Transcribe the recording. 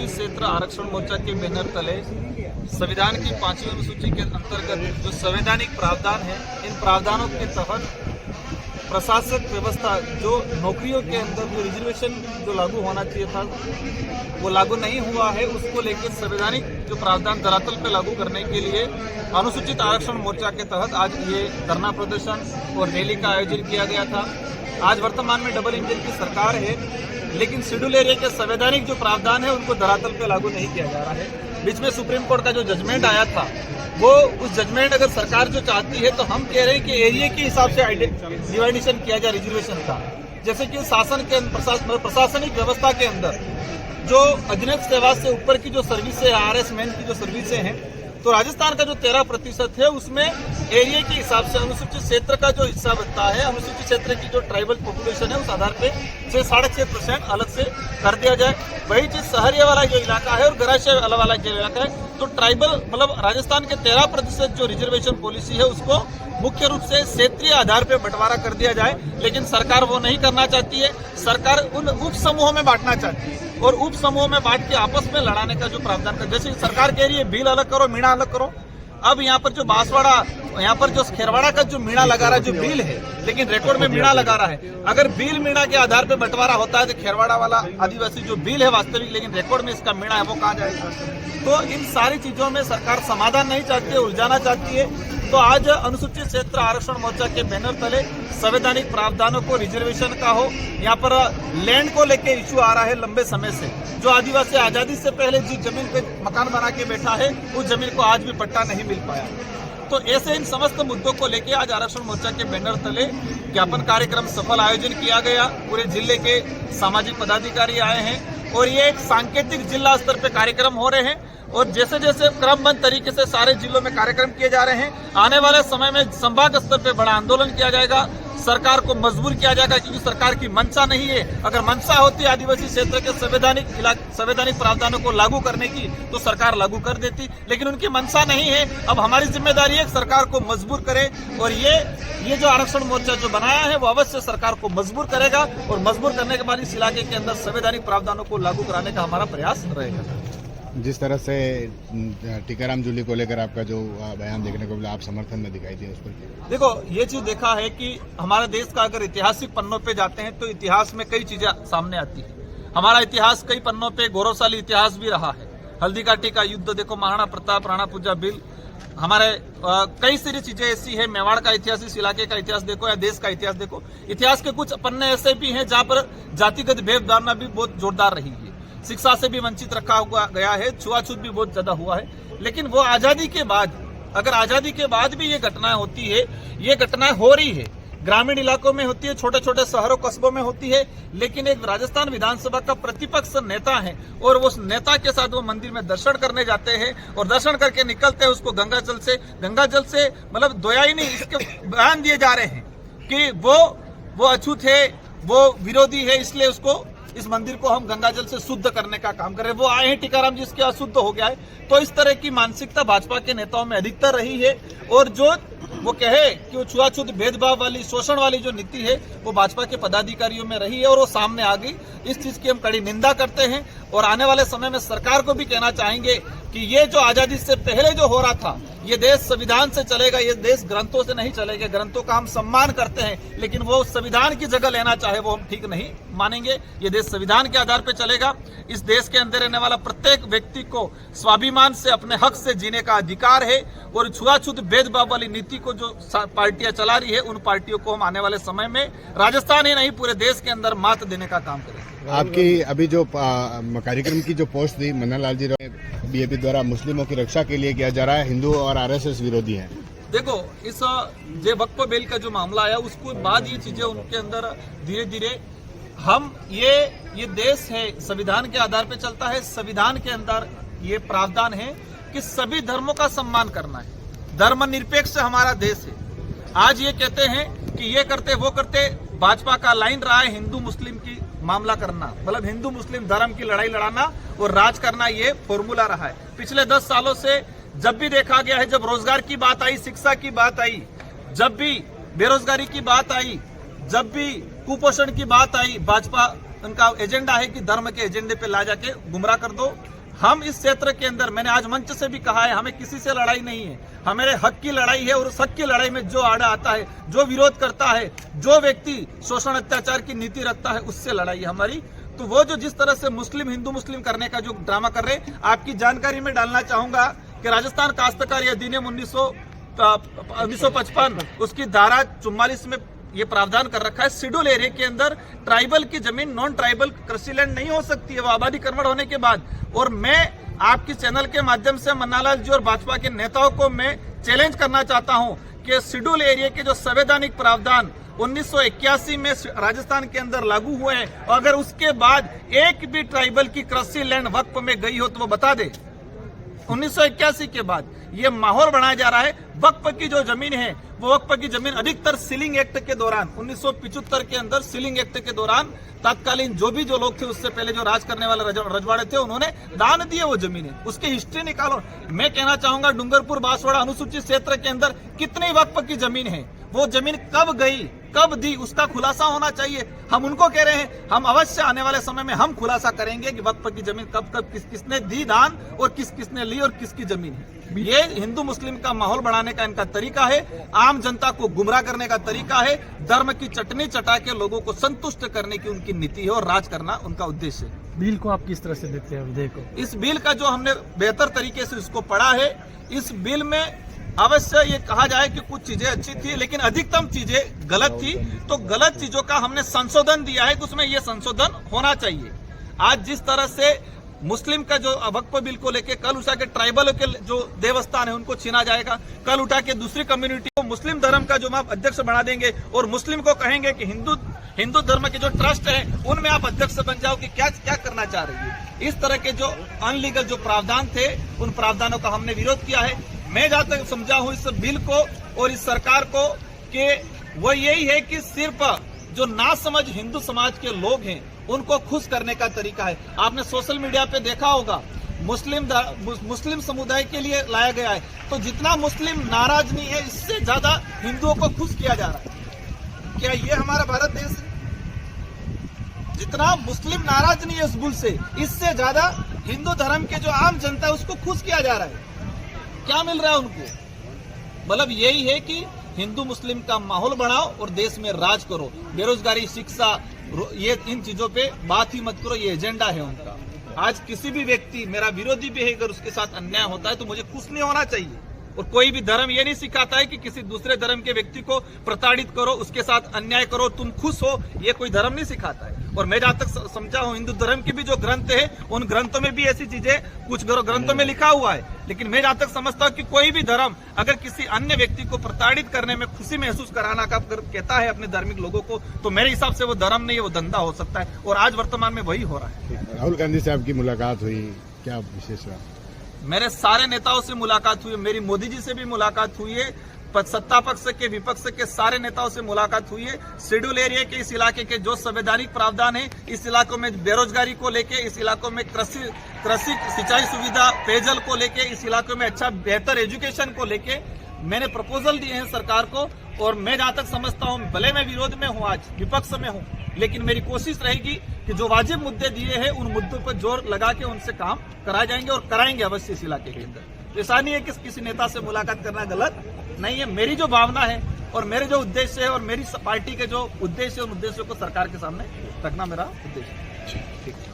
अनुसूचित क्षेत्र आरक्षण मोर्चा के बैनर तले संविधान की 5वीं अनुसूची के अंतर्गत जो संवैधानिक प्रावधान है, इन प्रावधानों के तहत प्रशासक व्यवस्था जो नौकरियों के अंदर जो रिजर्वेशन जो लागू होना चाहिए था वो लागू नहीं हुआ है, उसको लेकर संवैधानिक जो प्रावधान धरातल पे लागू करने के लिए अनुसूचित आरक्षण मोर्चा के तहत आज ये धरना प्रदर्शन और रैली का आयोजन किया गया था। आज वर्तमान में डबल इंजन की सरकार है, लेकिन शेड्यूल एरिया के संवैधानिक जो प्रावधान है उनको धरातल पे लागू नहीं किया जा रहा है। बीच में सुप्रीम कोर्ट का जो जजमेंट आया था, वो उस जजमेंट अगर सरकार जो चाहती है तो हम कह रहे हैं कि एरिया के हिसाब से डिवाइडेशन किया जाए रिजर्वेशन का। जैसे कि शासन के प्रशासनिक व्यवस्था के अंदर जो अधीनस्थ सेवा से ऊपर की जो सर्विसेज है, RS मैन की जो सर्विसेज हैं, तो राजस्थान का जो 13% है उसमें एरिया के हिसाब से अनुसूचित क्षेत्र का जो हिस्सा बनता है, अनुसूचित क्षेत्र की जो ट्राइबल पॉपुलेशन है उस आधार पे 6-6.5% अलग से कर दिया जाए। वही चीज शहरिया वाला जो इलाका है और गराशय वाला जो इलाका है, तो ट्राइबल मतलब राजस्थान के 13% जो रिजर्वेशन पॉलिसी है उसको मुख्य रूप से क्षेत्रीय आधार पर बंटवारा कर दिया जाए, लेकिन सरकार वो नहीं करना चाहती है। सरकार उन उप समूहों में बांटना चाहती है और उप समूहों में बांट के आपस में लड़ाने का जो प्रावधान कर, जैसे सरकार कह रही है भील अलग करो, मीणा अलग करो। अब यहाँ पर जो बांसवाड़ा, यहाँ पर जो खेरवाड़ा का जो मीणा लगा रहा है, जो बिल है, लेकिन रिकॉर्ड में मीणा लगा रहा है। अगर बिल मीणा के आधार पर बंटवारा होता है तो खेरवाड़ा वाला आदिवासी जो बिल है वास्तविक, लेकिन रिकॉर्ड में इसका मीणा है, वो कहाँ जाएगा? तो इन सारी चीजों में सरकार समाधान नहीं चाहती है, उलझाना चाहती है। तो आज अनुसूचित क्षेत्र आरक्षण मोर्चा के बैनर तले संवैधानिक प्रावधानों को रिजर्वेशन का हो, यहाँ पर लैंड को लेके इश्यू आ रहा है लंबे समय से। जो आदिवासी आजादी से पहले जिस जमीन पे मकान बना के बैठा है, उस जमीन को आज भी पट्टा नहीं मिल पाया। तो ऐसे इन समस्त मुद्दों को लेके आज आरक्षण मोर्चा के बैनर तले ज्ञापन कार्यक्रम सफल आयोजन किया गया। पूरे जिले के सामाजिक पदाधिकारी आए हैं और ये एक सांकेतिक जिला स्तर पे कार्यक्रम हो रहे हैं और जैसे जैसे क्रमबद्ध तरीके से सारे जिलों में कार्यक्रम किए जा रहे हैं, आने वाले समय में संभाग स्तर पे बड़ा आंदोलन किया जाएगा, सरकार को मजबूर किया जाएगा, क्योंकि सरकार की मंशा नहीं है। अगर मंशा होती आदिवासी क्षेत्र के संवैधानिक प्रावधानों को लागू करने की तो सरकार लागू कर देती, लेकिन उनकी मंशा नहीं है। अब हमारी जिम्मेदारी है सरकार को मजबूर करे और ये जो आरक्षण मोर्चा जो बनाया है वो अवश्य सरकार को मजबूर करेगा और मजबूर करने के बाद इस इलाके के अंदर संवैधानिक प्रावधानों को लागू कराने का हमारा प्रयास रहेगा। जिस तरह से टीकाराम जूली को लेकर आपका जो बयान देखने को मिला, आप समर्थन में दिखाई दिए उस पर? देखो, ये चीज देखा है कि हमारे देश का अगर ऐतिहासिक पन्नों पे जाते हैं तो इतिहास में कई चीजें सामने आती है। हमारा इतिहास कई पन्नों पे गौरवशाली इतिहास भी रहा है। हल्दी घाटी का युद्ध देखो, महाराणा प्रताप, राणा पूजा बिल, हमारे कई सारी चीजें ऐसी है। मेवाड़ का इतिहास, इस इलाके का इतिहास देखो या देश का इतिहास देखो। इतिहास के कुछ पन्ने ऐसे भी हैं जहाँ पर जातिगत भेदभावना भी बहुत जोरदार रही है, शिक्षा से भी वंचित रखा हुआ गया है, छुआछूत भी बहुत ज्यादा हुआ है। लेकिन वो आजादी के बाद, अगर आजादी के बाद भी ये घटनाएं होती है, ये घटनाएं हो रही है, ग्रामीण इलाकों में होती है, छोटे छोटे शहरों कस्बों में होती है, लेकिन एक राजस्थान विधानसभा का प्रतिपक्ष नेता है और उस नेता के साथ वो मंदिर में दर्शन करने जाते हैं और दर्शन करके निकलते हैं, उसको गंगा जल से मतलब दोया ही नहीं, इसके बयान दिए जा रहे हैं कि वो अछूत है, वो विरोधी है, इसलिए उसको इस मंदिर को हम गंगा जल से शुद्ध करने का काम कर रहे हैं। वो आए हैं टीकाराम जी, इसके अशुद्ध हो गया है। तो इस तरह की मानसिकता भाजपा के नेताओं में अधिकतर रही है और जो वो कहे कि वो छुआछूत भेदभाव वाली, शोषण वाली जो नीति है वो भाजपा के पदाधिकारियों में रही है और वो सामने आ गई। इस चीज की हम कड़ी निंदा करते हैं और आने वाले समय में सरकार को भी कहना चाहेंगे कि ये जो आजादी से पहले जो हो रहा था, ये देश संविधान से चलेगा, ये देश ग्रंथों से नहीं चलेगा। ग्रंथों का हम सम्मान करते हैं, लेकिन वो संविधान की जगह लेना चाहे वो हम ठीक नहीं मानेंगे। ये देश संविधान के आधार पर चलेगा। इस देश के अंदर रहने वाला प्रत्येक व्यक्ति को स्वाभिमान से अपने हक से जीने का अधिकार है और छुआछूत भेदभाव वाली नीति को जो पार्टियां चला रही है, उन पार्टियों को हम आने वाले समय में राजस्थान ही नहीं पूरे देश के अंदर मात देने का काम करेंगे। आपकी अभी जो कार्यक्रम की जो पोस्ट थी मन्ना लाल जी, बीजेपी द्वारा मुस्लिमों की रक्षा के लिए किया जा रहा है, हिंदू और RSS विरोधी हैं। देखो, इस जे वक्फ बिल का जो मामला आया उसके बाद ये चीजें उनके अंदर धीरे धीरे हम ये देश है, संविधान के आधार पे चलता है। संविधान के अंदर ये प्रावधान है कि सभी धर्मों का सम्मान करना है, धर्मनिरपेक्ष हमारा देश है। आज ये कहते हैं कि ये करते वो करते, भाजपा का लाइन रहा है हिंदू मुस्लिम की मामला करना, मतलब हिंदू मुस्लिम धर्म की लड़ाई लड़ाना और राज करना, ये फॉर्मूला रहा है पिछले 10 सालों से। जब भी देखा गया है, जब रोजगार की बात आई, शिक्षा की बात आई, जब भी बेरोजगारी की बात आई, जब भी कुपोषण की बात आई, भाजपा उनका एजेंडा है कि धर्म के एजेंडे पे ला जाके गुमराह कर दो हम इस क्षेत्र के अंदर, मैंने आज मंच से भी कहा है, हमें किसी से लड़ाई नहीं है, हमारे हक की लड़ाई है। और उस हक की लड़ाई में जो आड़ा आता है, जो विरोध करता है, जो व्यक्ति शोषण अत्याचार की नीति रखता है, उससे लड़ाई है हमारी। तो वो जो जिस तरह से मुस्लिम हिंदू मुस्लिम करने का जो ड्रामा कर रहे हैं, आपकी जानकारी में डालना चाहूंगा कि राजस्थान काश्तकार अधिनियम 1955 उसकी धारा 44 में ये प्रावधान कर रखा है, शेड्यूल एरिया के अंदर ट्राइबल की जमीन नॉन ट्राइबल कृषि लैंड नहीं हो सकती है, वो आबादीकरण होने के बाद। और मैं आपकी चैनल के माध्यम से मन्नालाल जी और भाजपा के नेताओं को मैं चैलेंज करना चाहता हूं कि शेड्यूल एरिया के जो संवैधानिक प्रावधान 1981 में राजस्थान के अंदर लागू हुए हैं, अगर उसके बाद एक भी ट्राइबल की कृषि लैंड वक्फ में गई हो तो वो बता दे। 1981 के बाद ये माहौल बनाया जा रहा है। वक्फ की जो जमीन है, वो वक्फ की जमीन अधिकतर सीलिंग एक्ट के दौरान 1975 के अंदर सीलिंग एक्ट के दौरान तत्कालीन जो लोग थे, उससे पहले जो राज करने वाले रजवाड़े थे, उन्होंने दान दिए वो जमीनें। उसकी हिस्ट्री निकालो। मैं कहना चाहूंगा डूंगरपुर बांसवाड़ा अनुसूचित क्षेत्र के अंदर कितनी वक्फ की जमीन है, वो जमीन कब गई, कब दी, उसका खुलासा होना चाहिए। हम उनको कह रहे हैं, हम अवश्य आने वाले समय में हम खुलासा करेंगे कि वक्फ की जमीन कब कब किसने दी दान और किसने ली और किसकी जमीन है। ये हिंदू मुस्लिम का माहौल बढ़ाने का इनका तरीका है, आम जनता को गुमराह करने का तरीका है, धर्म की चटनी चटा के लोगों को संतुष्ट करने की उनकी नीति है और राज करना उनका उद्देश्य है। बिल को आप किस तरह से देखते हैं विधेयक को? इस बिल का जो हमने बेहतर तरीके से इसको पढ़ा है, इस बिल में अवश्य ये कहा जाए कि कुछ चीजें अच्छी थी, लेकिन अधिकतम चीजें गलत थी। तो गलत चीजों का हमने संशोधन दिया है कि उसमें ये संशोधन होना चाहिए। आज जिस तरह से मुस्लिम का जो वक्फ बिल को लेके कल उठा के ट्राइबल के जो देवस्थान है उनको छीना जाएगा, कल उठा के दूसरी कम्युनिटी को मुस्लिम धर्म का जो आप अध्यक्ष बना देंगे और मुस्लिम को कहेंगे कि हिंदू धर्म के जो ट्रस्ट है उनमें आप अध्यक्ष बन जाओ कि क्या क्या करना चाह रही है। इस तरह के जो अनलीगल जो प्रावधान थे, उन प्रावधानों का हमने विरोध किया है। मैं जहां तक समझा हूं इस बिल को और इस सरकार को कि वो यही है कि सिर्फ जो नासमझ हिंदू समाज के लोग हैं उनको खुश करने का तरीका है। आपने सोशल मीडिया पे देखा होगा, मुस्लिम समुदाय के लिए लाया गया है, तो जितना मुस्लिम नाराज नहीं है, इससे ज्यादा हिंदुओं को खुश किया जा रहा है। क्या ये हमारा भारत देश है? जितना मुस्लिम नाराज नहीं है इस बिल से, इससे ज्यादा हिंदू धर्म के जो आम जनता है उसको खुश किया जा रहा है। क्या मिल रहा है उनको? मतलब यही है कि हिंदू मुस्लिम का माहौल बढ़ाओ और देश में राज करो। बेरोजगारी, शिक्षा, ये इन चीजों पे बात ही मत करो, ये एजेंडा है उनका। आज किसी भी व्यक्ति, मेरा विरोधी भी है, अगर उसके साथ अन्याय होता है तो मुझे खुश नहीं होना चाहिए। और कोई भी धर्म ये नहीं सिखाता है कि किसी दूसरे धर्म के व्यक्ति को प्रताड़ित करो, उसके साथ अन्याय करो, तुम खुश हो, ये कोई धर्म नहीं सिखाता है। और मैं जहां तक समझा हूं, हिंदू धर्म के भी जो ग्रंथ है, उन ग्रंथों में भी ऐसी चीजें कुछ ग्रंथों में लिखा हुआ है। लेकिन मैं जहां तक समझता हूं कि कोई भी धर्म अगर किसी अन्य व्यक्ति को प्रताड़ित करने में खुशी महसूस कराना का कहता है अपने धार्मिक लोगों को, तो मेरे हिसाब से वो धर्म नहीं है, वो धंधा हो सकता है। और आज वर्तमान में वही हो रहा है। राहुल गांधी साहब की मुलाकात हुई, क्या विशेष रहा? मेरे सारे नेताओं से मुलाकात हुई, मेरी मोदी जी से भी मुलाकात हुई है, सत्ता पक्ष के विपक्ष के सारे नेताओं से मुलाकात हुई है। शेड्यूल एरिया के इस इलाके के जो संवैधानिक प्रावधान है, इस इलाकों में बेरोजगारी को लेके, इस इलाकों में कृषि सिंचाई सुविधा, पेयजल को लेके, इस इलाकों में अच्छा बेहतर एजुकेशन को लेके मैंने प्रपोजल दिए हैं सरकार को। और मैं जहां तक समझता हूं, भले मैं विरोध में हूं, आज विपक्ष में हूं, लेकिन मेरी कोशिश रहेगी कि जो वाजिब मुद्दे दिए हैं उन मुद्दों पर जोर लगा के उनसे काम कराए जाएंगे और कराएंगे अवश्य इस इलाके के अंदर। ऐसा नहीं है कि किसी नेता से मुलाकात करना गलत नहीं है। मेरी जो भावना है और मेरे जो उद्देश्य है और मेरी पार्टी के जो उद्देश्य है, उन उद्देश्यों को सरकार के सामने रखना मेरा उद्देश्य है।